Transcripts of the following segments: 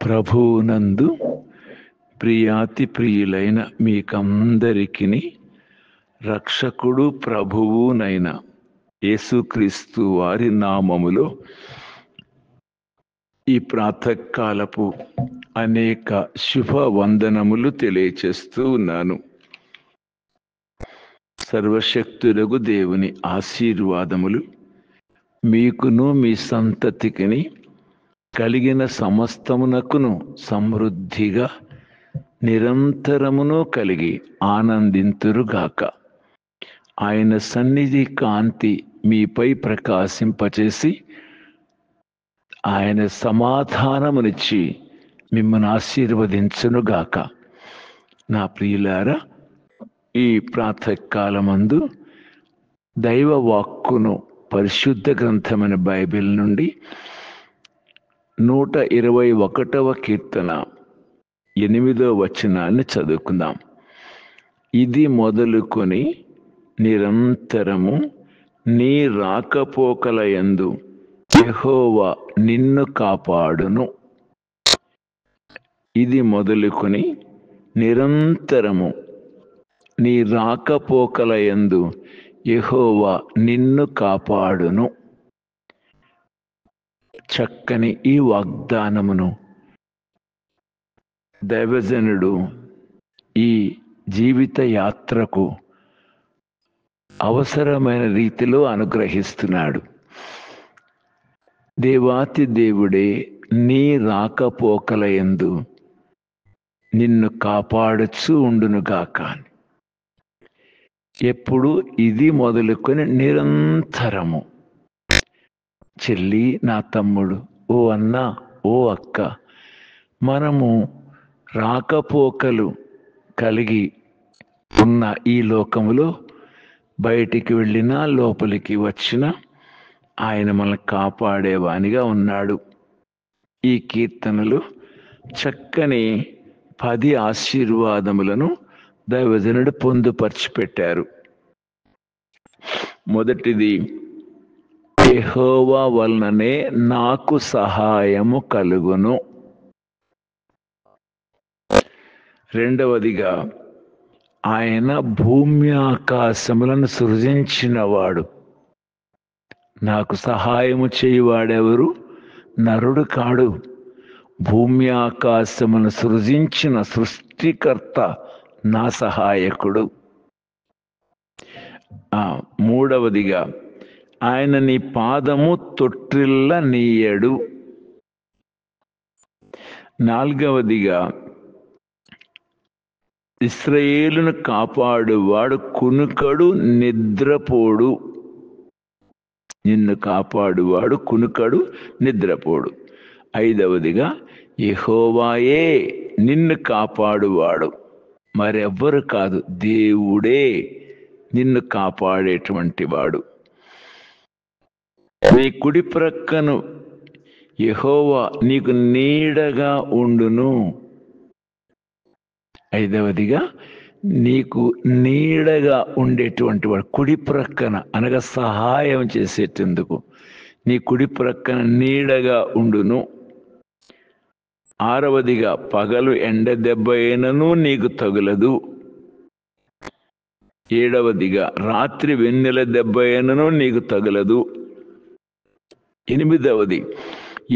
ప్రభువునందు ప్రియాతి ప్రియులైన మీకందరికిని రక్షకుడు ప్రభువునైన యేసుక్రీస్తు వారి నామములో ఈ ప్రాతకాలపు అనేక శుభ వందనములు తెలియచేస్తూ ఉన్నాను. సర్వశక్తులకు దేవుని ఆశీర్వాదములు మీకును మీ సంతతికిని కలిగిన సమస్తమునకును సమృద్ధిగా నిరంతరమును కలిగి ఆనందింతురుగాక. ఆయన సన్నిధి కాంతి మీపై ప్రకాశింపచేసి ఆయన సమాధానమునిచ్చి మిమ్మల్ని ఆశీర్వదించునుగాక. నా ప్రియులారా, ఈ ప్రాతకాలమందు దైవ వాక్కును పరిశుద్ధ గ్రంథమైన బైబిల్ నుండి 121వ కీర్తన 8వ వచనాన్ని చదువుకుందాం. ఇది మొదలుకొని నిరంతరము నీ రాకపోకల యందు యెహోవా నిన్ను కాపాడును. ఇది మొదలుకొని నిరంతరము నీ రాకపోకల యందు యెహోవా నిన్ను కాపాడును. చక్కని ఈ వాగ్దానమును దైవజనుడు ఈ జీవిత యాత్రకు అవసరమైన రీతిలో అనుగ్రహిస్తున్నాడు. దేవాతి దేవుడే నీ రాకపోకల యందు నిన్ను కాపాడుచూ ఉండునుగాక. ఎప్పుడు ఇది మొదలుకొని నిరంతరము. చెల్లి, నా తమ్ముడు, ఓ అన్న, ఓ అక్క, మనము రాకపోకలు కలిగి ఉన్న ఈ లోకములో బయటికి వెళ్ళినా లోపలికి వచ్చినా ఆయన మనల్ని కాపాడేవానిగా ఉన్నాడు. ఈ కీర్తనలు చక్కని 10 ఆశీర్వాదములను దైవజనుడు పొందుపరిచిపెట్టారు. మొదటిది, యెహోవా వలననే నాకు సహాయము కలుగును. రెండవదిగా, ఆయన భూమి ఆకాశములను సృజించినవాడు. నాకు సహాయము చేయువాడెవరు? నరుడు కాడు, భూమి ఆకాశమును సృజించిన సృష్టికర్త నా సహాయకుడు. మూడవదిగా, ఆయన నీ పాదము తొట్టిల్ల నీయడు. నాలుగవదిగా, ఇశ్రాయేలును కాపాడువాడు కునుకడు నిద్రపోడు. నిన్ను కాపాడువాడు కునుకడు నిద్రపోడు. ఐదవదిగా, యెహోవాయే నిన్ను కాపాడువాడు, మరెవ్వరు కాదు, దేవుడే నిన్ను కాపాడేటువంటి వాడు. నీ కుడి ప్రక్కను యెహోవా నీకు నీడగా ఉండును. ఐదవదిగా, నీకు నీడగా ఉండేటువంటి వాడు, కుడి ప్రక్కన అనగా సహాయం చేసేటందుకు నీ కుడి ప్రక్కన నీడగా ఉండును. ఆరవదిగా, పగలు ఎండ దెబ్బ అయినను నీకు తగులదు. ఏడవదిగా, రాత్రి వెన్నెల దెబ్బ అయినను నీకు తగులదు. ఎనిమిదవది,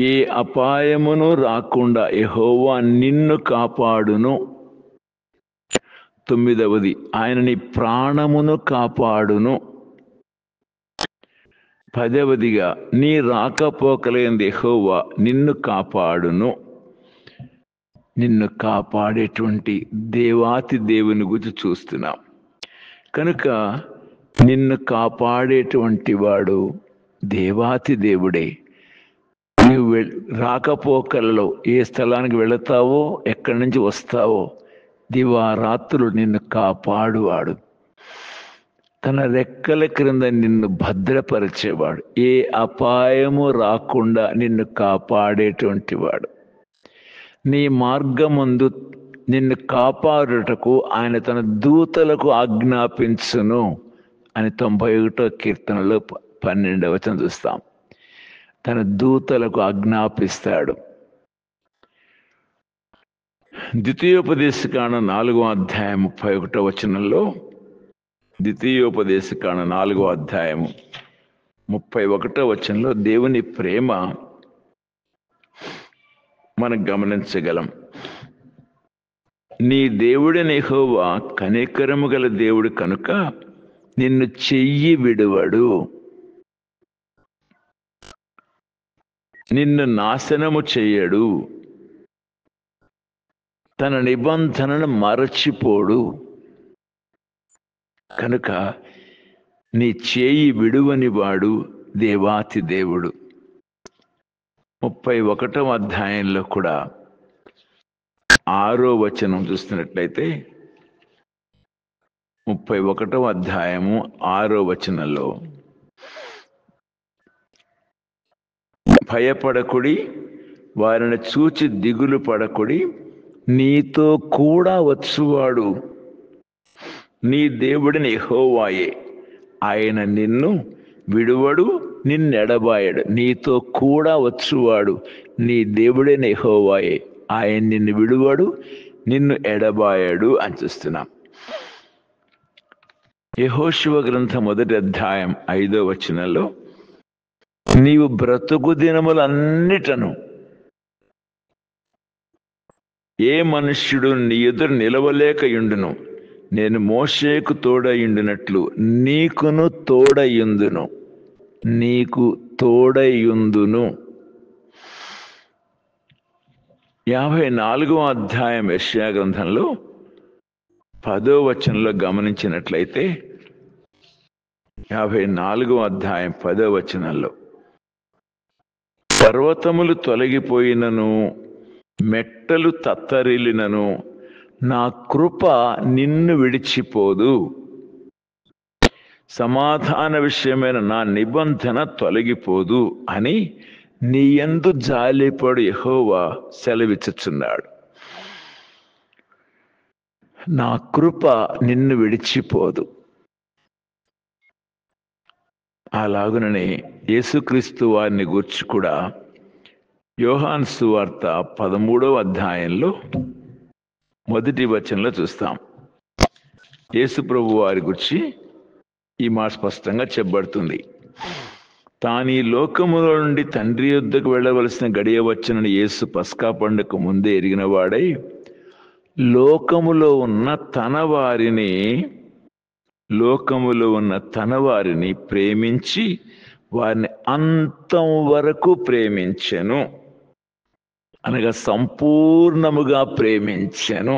ఏ అపాయమును రాకుండా యెహోవా నిన్ను కాపాడును. తొమ్మిదవది, ఆయన నీ ప్రాణమును కాపాడును. పదవదిగా, నీ రాకపోకలయందు యెహోవా నిన్ను కాపాడును. నిన్ను కాపాడేటువంటి దేవాతి దేవుని గురించి చూస్తున్నాం కనుక నిన్ను కాపాడేటువంటి వాడు దేవాతి దేవుడే. నువ్వు రాకపోకలలో ఏ స్థలానికి వెళతావో, ఎక్కడి నుంచి వస్తావో, దివారాత్రులు నిన్ను కాపాడువాడు. తన రెక్కల క్రింద నిన్ను భద్రపరిచేవాడు. ఏ అపాయము రాకుండా నిన్ను కాపాడేటువంటి వాడు. నీ మార్గమందు నిన్ను కాపాడుటకు ఆయన తన దూతలకు ఆజ్ఞాపించును అని 91వ కీర్తనలో 12వ వచనం చూస్తాం. తన దూతలకు ఆజ్ఞాపిస్తాడు. ద్వితీయోపదేశకాండ 4వ అధ్యాయం 31వ వచనంలో, ద్వితీయోపదేశకాండ 4వ అధ్యాయము 31వ వచనంలో దేవుని ప్రేమ మనం గమనించగలం. నీ దేవుడైన యెహోవా కనికరము గల దేవుడు కనుక నిన్ను చెయ్యి విడువడు, నిన్ను నాశనము చెయ్యడు, తన నిబంధనను మరచిపోడు. కనుక నీ చేయి విడువని వాడు దేవాతి దేవుడు. 31వ అధ్యాయంలో కూడా 6వ వచనం చూస్తున్నట్లయితే, 31వ అధ్యాయము 6వ వచనంలో, భయపడకుడి, వారిని చూచి దిగులు పడకుడి, నీతో కూడా వచ్చువాడు నీ దేవుడిని యెహోవాయే, ఆయన నిన్ను విడువడు, నిన్నెడబాయడు. నీతో కూడా వచ్చువాడు నీ దేవుడైన యెహోవాయే, ఆయన నిన్ను విడువడు, నిన్ను ఎడబాయడు అని చూస్తున్నాం. యెహోషువ గ్రంథం 1వ అధ్యాయం 5వ వచనంలో, నీవు బ్రతుకు దినములన్నిటను ఏ మనుష్యుడు నీ ఎదురు నిలవలేకయుండును, నేను మోషేకు తోడయుండినట్లు నీకును తోడయుందును, నీకు తోడయుందును. 54వ అధ్యాయం యెషయా గ్రంథంలో 10వ వచనంలో గమనించినట్లయితే, 54వ అధ్యాయం 10వ వచనంలో, పర్వతములు తొలగిపోయినను మెట్టలు తత్తరిల్లినను నా కృప నిన్ను విడిచిపోదు, సమాధాన విషయమైన నా నిబంధన తొలగిపోదు అని నీ యందు జాలిపడు యెహోవా సెలవిచ్చుచున్నాడు. నా కృప నిన్ను విడిచిపోదు. అలాగుననే యేసుక్రీస్తు వారిని గూర్చి కూడా యోహాను సువార్త 13వ అధ్యాయంలో 1వ వచనంలో చూస్తాం. యేసు ప్రభు వారి గురించి ఈ మాట స్పష్టంగా చెప్పబడుతుంది. తాను ఈ లోకములో నుండి తండ్రి యొద్దకు వెళ్ళవలసిన గడియ వచ్చనని యేసు పస్కా పండుగకు ముందే ఎరిగిన వాడై, లోకములో ఉన్న తన వారిని ప్రేమించి వారిని అంతం వరకు ప్రేమించెను, అనగా సంపూర్ణముగా ప్రేమించెను.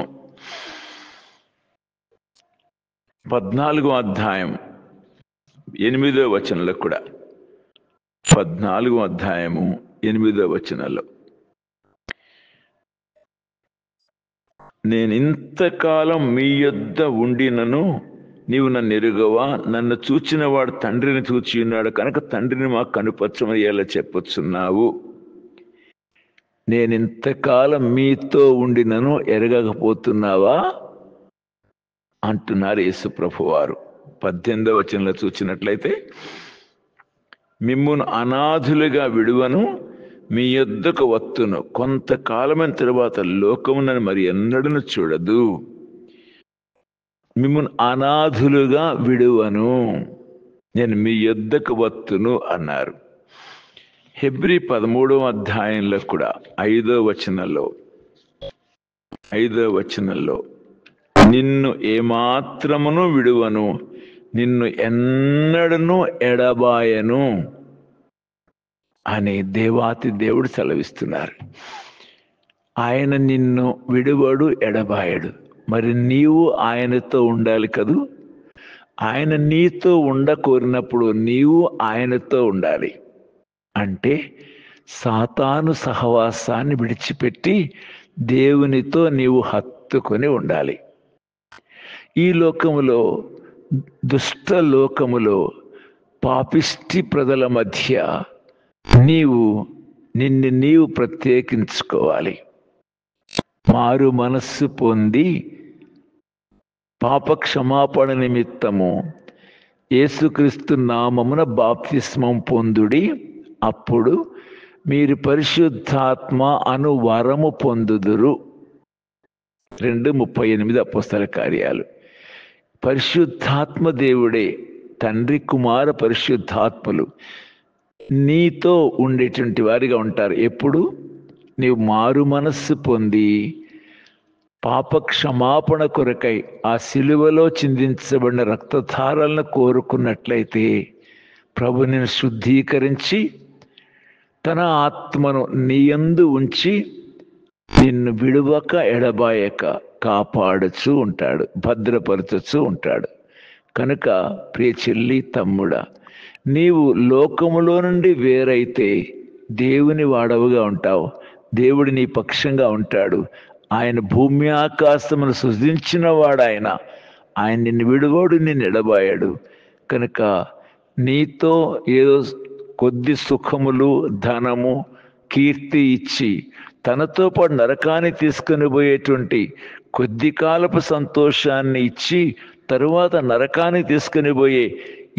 14వ అధ్యాయం 8వ వచనంలో కూడా, 14వ అధ్యాయము 8వ వచనంలో, నేను ఇంతకాలం మీ యొద్ద ఉండినను నీవు నన్ను ఎరుగవా, నన్ను చూచిన వాడు తండ్రిని చూచి ఉన్నాడు కనుక తండ్రిని మాకు కనుపరచమని ఎలా చెప్పొచ్చున్నావు. నేను ఇంతకాలం మీతో ఉండినను ఎరగకపోతున్నావా అంటున్నారు యేసు ప్రభువారు. 18వ వచనంలో చూచినట్లయితే, మిమ్మును అనాథులుగా విడువను, మీ యొద్దకు వత్తును, కొంతకాలమైన తరువాత లోకమునని మరి ఎన్నడూ చూడదు, మిమ్మును అనాథులుగా విడువను, నేను మీ యొద్దకు వత్తును అన్నారు. హెబ్రీ 13వ అధ్యాయంలో కూడా 5వ వచనంలో, నిన్ను ఏమాత్రమును విడువను, నిన్ను ఎన్నడను ఎడబాయను అని దేవాతి దేవుడు సెలవిస్తున్నారు. ఆయన నిన్ను విడువడు, ఎడబాయడు. మరి నీవు ఆయనతో ఉండాలి కదూ. ఆయన నీతో కోరినప్పుడు నీవు ఆయనతో ఉండాలి. అంటే సాతాను సహవాసాన్ని విడిచిపెట్టి దేవునితో నీవు హత్తుకొని ఉండాలి. ఈ లోకములో, దుష్ట లోకములో, పాపిష్టి ప్రజల మధ్య నిన్ను నీవు ప్రత్యేకించుకోవాలి. మారు మనస్సు పొంది పాప క్షమాపణ నిమిత్తము యేసుక్రీస్తు నామమున బాప్తిస్మం పొందుడి, అప్పుడు మీరు పరిశుద్ధాత్మ అను వరము పొందుదురు. 2:38 అపోస్తల కార్యాలు. పరిశుద్ధాత్మ దేవుడే, తండ్రి కుమార పరిశుద్ధాత్మలు నీతో ఉండేటువంటి వారిగా ఉంటారు. ఎప్పుడు నీవు మారు మనస్సు పొంది పాప క్షమాపణ కొరకై ఆ సిలువలో చిందించబడిన రక్తధారలను కోరుకున్నట్లయితే ప్రభు నిన్ను శుద్ధీకరించి తన ఆత్మను నీయందు ఉంచి నిన్ను విడువక ఎడబాయక కాపాడుచూ ఉంటాడు, భద్రపరచుచూ ఉంటాడు. కనుక ప్రియ చెల్లి తమ్ముడా, నీవు లోకములో నుండి వేరైతే దేవుని వాడవుగా ఉంటావు. దేవుడు నీ పక్షంగా ఉంటాడు. ఆయన భూమి ఆకాశమును సృజించిన వాడు. ఆయన నిన్ను విడువడు, నిన్ను ఎడబాయాడు. కనుక నీతో ఏదో కొద్ది సుఖములు, ధనము, కీర్తి ఇచ్చి తనతో పాటు నరకాన్ని తీసుకొని పోయేటువంటి కొద్ది కాలపు సంతోషాన్ని ఇచ్చి తరువాత నరకాన్ని తీసుకొని పోయే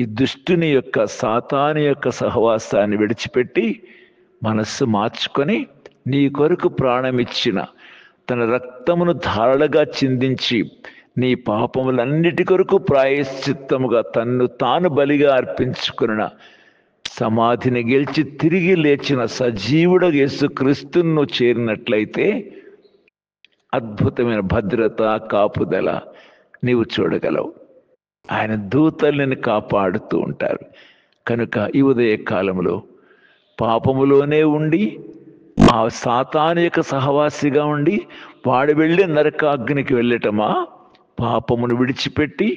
ఈ దుష్టుని యొక్క, సాతాను యొక్క సహవాసాన్ని విడిచిపెట్టి మనస్సు మార్చుకొని నీ కొరకు ప్రాణమిచ్చిన, తన రక్తమును ధారలుగా చిందించి నీ పాపములన్నిటి కొరకు ప్రాయశ్చిత్తముగా తన్ను తాను బలిగా అర్పించుకున్న, సమాధిని గెలిచి తిరిగి లేచిన సజీవుడు యేసుక్రీస్తును చేరినట్లయితే అద్భుతమైన భద్రత, కాపుదల నీవు చూడగలవు. ఆయన దూతలు నిన్ను కాపాడుతూ ఉంటారు. కనుక ఈ ఉదయ కాలంలో పాపములోనే ఉండి ఆ సాతాను యొక్క సహవాసిగా ఉండి వాడు వెళ్ళి నరకాగ్నికి వెళ్ళటమా? పాపమును విడిచిపెట్టి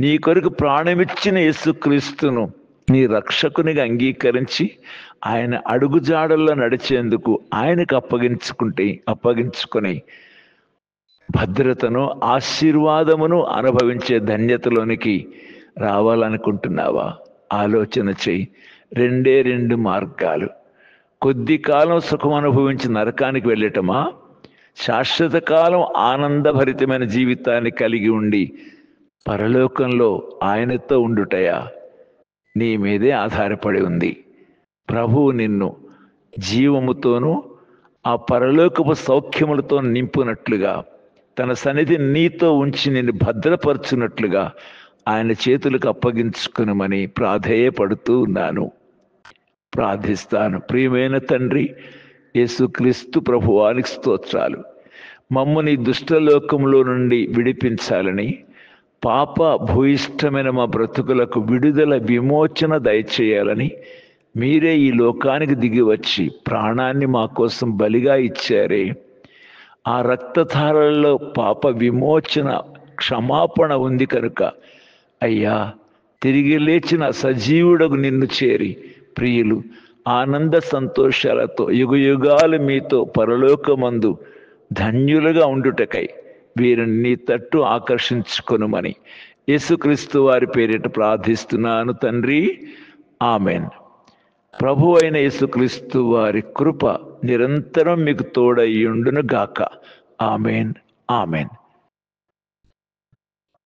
నీ కొరకు ప్రాణమిచ్చిన యేసుక్రీస్తును నీ రక్షకునిగా అంగీకరించి ఆయన అడుగుజాడల్లో నడిచేందుకు ఆయనకు అప్పగించుకొని భద్రతను, ఆశీర్వాదమును అనుభవించే ధన్యతలోనికి రావాలనుకుంటున్నావా? ఆలోచన చెయ్యి. 2 మార్గాలు. కొద్ది కాలం సుఖం అనుభవించి నరకానికి వెళ్ళటమా? శాశ్వత కాలం ఆనందభరితమైన జీవితాన్ని కలిగి ఉండి పరలోకంలో ఆయనతో ఉండుటయా? నీ మీదే ఆధారపడి ఉంది. ప్రభువు నిన్ను జీవముతోనూ ఆ పరలోకపు సౌఖ్యములతో నింపునట్లుగా, తన సన్నిధి నీతో ఉంచి నిన్ను భద్రపరచునట్లుగా ఆయన చేతులకు అప్పగించుకునమని ప్రాధేయపడుతూ ఉన్నాను. ప్రార్థిస్తాను. ప్రియమైన తండ్రి యేసుక్రీస్తు ప్రభువానికి స్తోత్రాలు. మమ్మల్ని దుష్టలోకంలో నుండి విడిపించాలని, పాప భూయిష్టమైన మా బ్రతుకులకు విడుదల, విమోచన దయచేయాలని మీరే ఈ లోకానికి దిగి వచ్చి ప్రాణాన్ని మా కోసం బలిగా ఇచ్చారే. ఆ రక్తధారలలో పాప విమోచన, క్షమాపణ ఉంది కనుక అయ్యా, తిరిగి లేచిన సజీవుడకు నిన్ను చేరి ప్రియులు ఆనంద సంతోషాలతో యుగయుగాలు మీతో పరలోకమందు ధన్యులుగా ఉండుటకై వీరిని నీ తట్టు ఆకర్షించుకొనుమని యేసుక్రీస్తు వారి పేరిట ప్రార్థిస్తున్నాను తండ్రి. ఆమెన్. ప్రభు అయిన యేసుక్రీస్తు వారి కృప నిరంతరం మీకు తోడయ్యుండును గాక. ఆమెన్. ఆమెన్.